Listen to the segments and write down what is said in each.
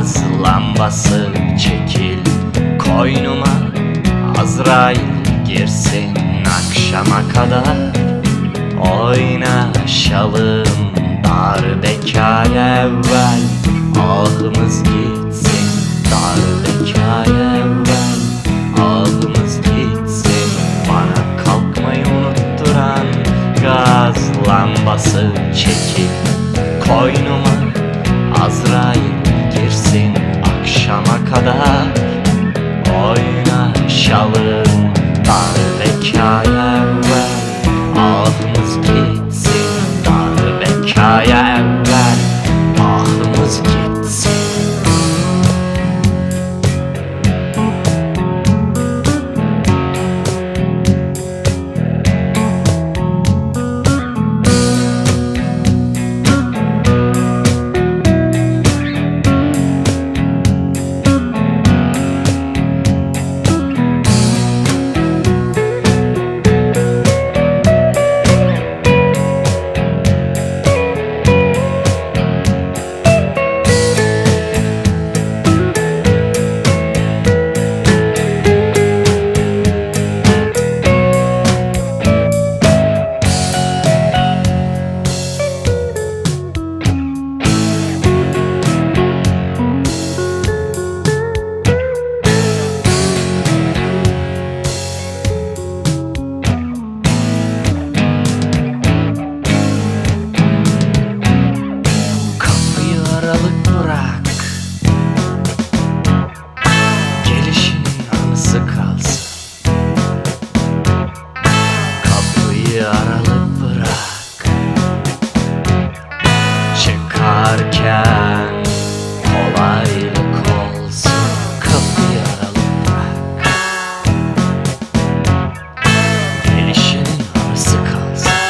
Gaz lambası çekil koynuma, Azrail girsin akşama kadar. Oynaşalım dar bekar evvel, ahımız gitsin dar bekar evvel, ahımız gitsin. Bana kalkmayı unutturan gaz lambası çekil koynuma, Azrail girsin akşama kadar. Oynaşalım dar bekar evvel, ahımız gitsin dar bekar evvel, ahımız gitsin. Aralık bırak, çıkarken kolaylık olsun. Kapıyı aralık bırak, gelişinin arası kalsın.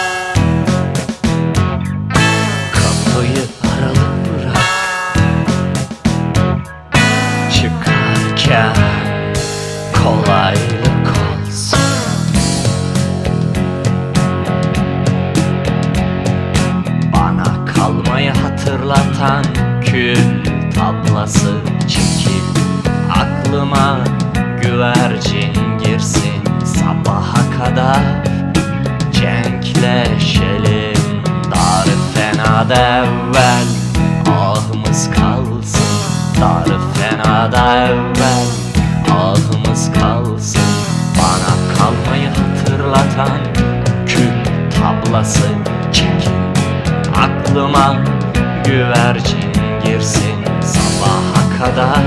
Kapıyı aralık bırak, çıkarken kolaylık olsun. Kalmayı hatırlatan kül tablası çekil aklıma, güvercin girsin sabaha kadar. Cenkleşelim dar fenada evvel, ahımız kalsın dar fenada evvel, ahımız kalsın. Bana kalmayı hatırlatan kül tablası çekil aklıma, güvercin girsin sabaha kadar.